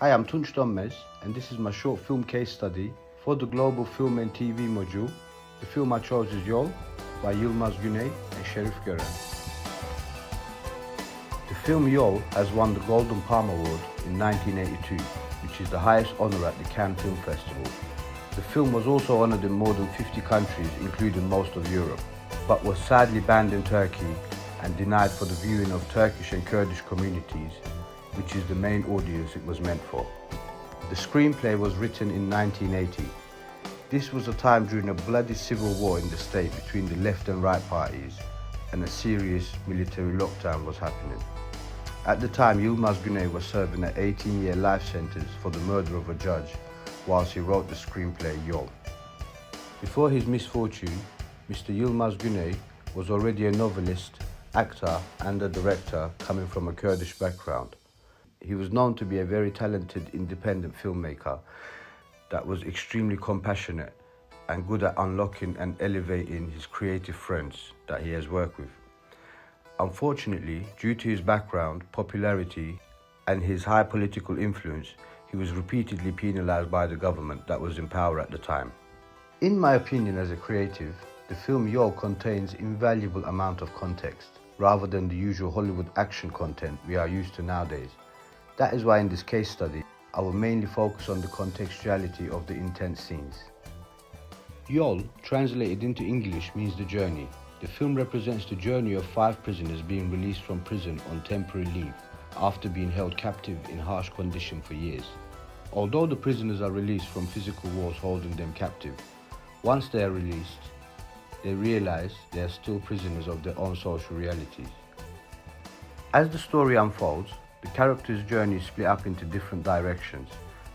Hi, I'm Donmez, and this is my short film case study for the Global Film and TV module. The film I chose is YOL by Yilmaz Guney Serif Goren. The film YOL has won the Golden Palm Award in 1982, which is the highest honour at the Cannes Film Festival. The film was also honoured in more than 50 countries, including most of Europe, but was sadly banned in Turkey and denied for the viewing of Turkish and Kurdish communities, which is the main audience it was meant for. The screenplay was written in 1980. This was a time during a bloody civil war in the state between the left and right parties, and a serious military lockdown was happening. At the time, Yilmaz Guney was serving an 18-year life sentence for the murder of a judge whilst he wrote the screenplay YOL. Before his misfortune, Mr. Yilmaz Guney was already a novelist, actor and a director coming from a Kurdish background. He was known to be a very talented independent filmmaker that was extremely compassionate and good at unlocking and elevating his creative friends that he has worked with. Unfortunately, due to his background, popularity and his high political influence, he was repeatedly penalized by the government that was in power at the time. In my opinion as a creative, the film YOL contains invaluable amount of context, rather than the usual Hollywood action content we are used to nowadays. That is why in this case study, I will mainly focus on the contextuality of the intense scenes. YOL, translated into English, means the journey. The film represents the journey of 5 prisoners being released from prison on temporary leave after being held captive in harsh conditions for years. Although the prisoners are released from physical walls holding them captive, once they are released, they realize they are still prisoners of their own social realities. As the story unfolds, the characters' journey is split up into different directions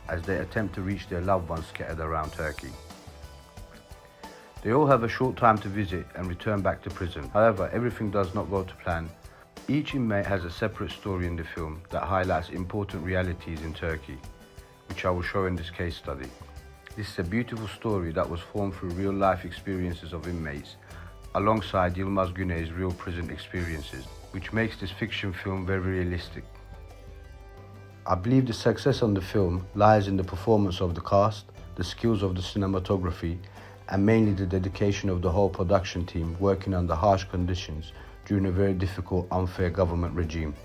as they attempt to reach their loved ones scattered around Turkey. They all have a short time to visit and return back to prison. However, everything does not go to plan. Each inmate has a separate story in the film that highlights important realities in Turkey, which I will show in this case study. This is a beautiful story that was formed through real-life experiences of inmates, alongside Yilmaz Guney's real prison experiences, which makes this fiction film very realistic. I believe the success of the film lies in the performance of the cast, the skills of the cinematography, and mainly the dedication of the whole production team working under harsh conditions during a very difficult, unfair government regime.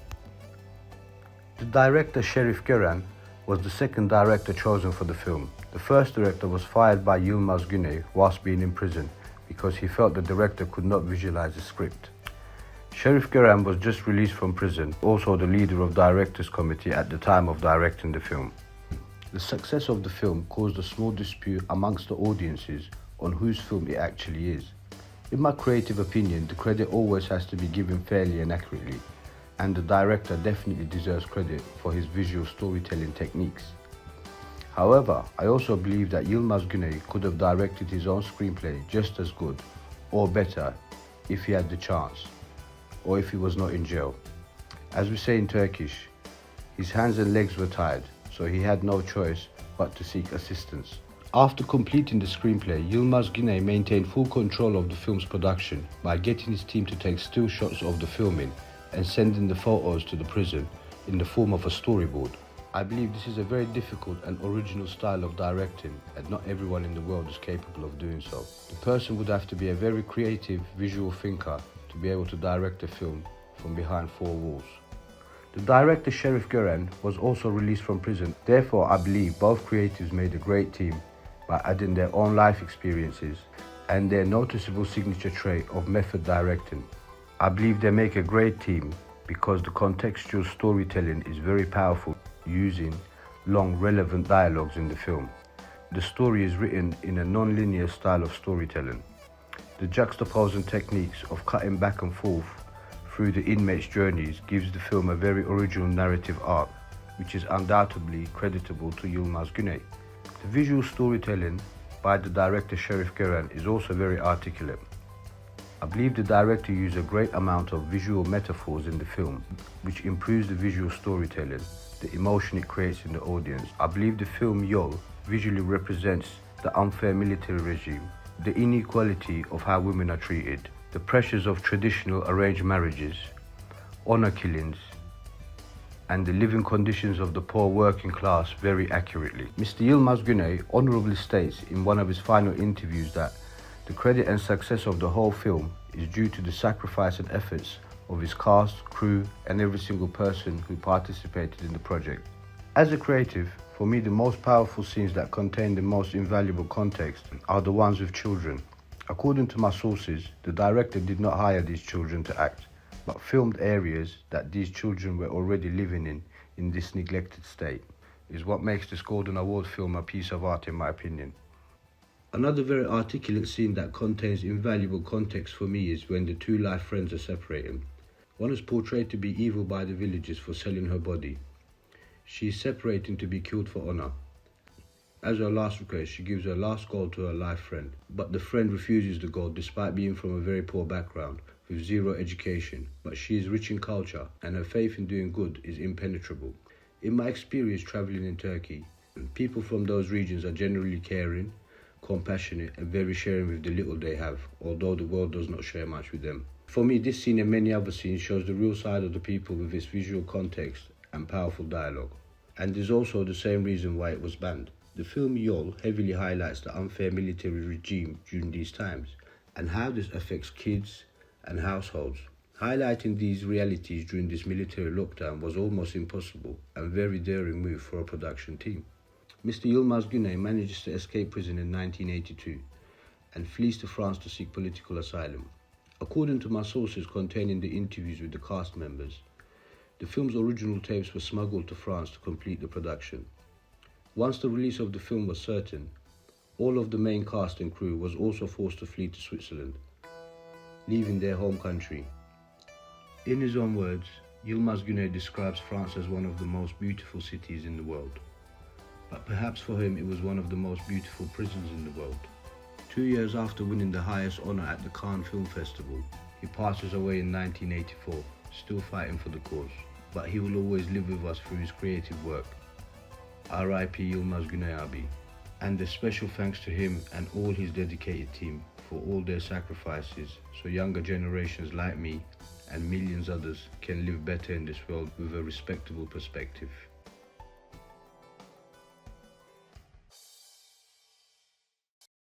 The director Serif Goren was the second director chosen for the film. The first director was fired by Yilmaz Guney whilst being in prison because he felt the director could not visualize the script. Serif Goren was just released from prison, also the leader of the directors committee at the time of directing the film. The success of the film caused a small dispute amongst the audiences on whose film it actually is. In my creative opinion, the credit always has to be given fairly and accurately, and the director definitely deserves credit for his visual storytelling techniques. However, I also believe that Yilmaz Guney could have directed his own screenplay just as good, or better, if he had the chance, or if he was not in jail. As we say in Turkish, his hands and legs were tied, so he had no choice but to seek assistance. After completing the screenplay, Yilmaz Guney maintained full control of the film's production by getting his team to take still shots of the filming and sending the photos to the prison in the form of a storyboard. I believe this is a very difficult and original style of directing, and not everyone in the world is capable of doing so. The person would have to be a very creative visual thinker to be able to direct a film from behind 4 walls. The director Serif Goren was also released from prison. Therefore, I believe both creatives made a great team by adding their own life experiences and their noticeable signature trait of method directing. I believe they make a great team because the contextual storytelling is very powerful, using long, relevant dialogues in the film. The story is written in a non-linear style of storytelling. The juxtaposing techniques of cutting back and forth through the inmates' journeys gives the film a very original narrative arc, which is undoubtedly creditable to Yilmaz Guney. The visual storytelling by the director Serif Goren is also very articulate. I believe the director used a great amount of visual metaphors in the film, which improves the visual storytelling, the emotion it creates in the audience. I believe the film YOL visually represents the unfair military regime, the inequality of how women are treated, the pressures of traditional arranged marriages, honor killings, and the living conditions of the poor working class very accurately. Mr. Yilmaz Guney honourably states in one of his final interviews that the credit and success of the whole film is due to the sacrifice and efforts of his cast, crew and every single person who participated in the project. As a creative, for me the most powerful scenes that contain the most invaluable context are the ones with children. According to my sources, the director did not hire these children to act, but filmed areas that these children were already living in this neglected state, is what makes this Golden Award film a piece of art in my opinion. Another very articulate scene that contains invaluable context for me is when the two life friends are separating. One is portrayed to be evil by the villagers for selling her body. She is separating to be killed for honor. As her last request, she gives her last gold to her life friend, but the friend refuses the gold despite being from a very poor background, with zero education, but she is rich in culture and her faith in doing good is impenetrable. In my experience travelling in Turkey, people from those regions are generally caring, compassionate and very sharing with the little they have, although the world does not share much with them. For me, this scene and many other scenes shows the real side of the people with its visual context and powerful dialogue, and is also the same reason why it was banned. The film YOL heavily highlights the unfair military regime during these times and how this affects kids and households. Highlighting these realities during this military lockdown was almost impossible and very daring move for a production team. Mr. Yilmaz Guney manages to escape prison in 1982 and flees to France to seek political asylum. According to my sources containing the interviews with the cast members, the film's original tapes were smuggled to France to complete the production. Once the release of the film was certain, all of the main cast and crew was also forced to flee to Switzerland, leaving their home country. In his own words, Yilmaz Guney describes France as one of the most beautiful cities in the world. But perhaps for him it was one of the most beautiful prisons in the world. 2 years after winning the highest honour at the Cannes Film Festival, he passes away in 1984, still fighting for the cause. But he will always live with us through his creative work. R.I.P. Yilmaz Guney Abi. And a special thanks to him and all his dedicated team for all their sacrifices so younger generations like me and millions others can live better in this world with a respectable perspective.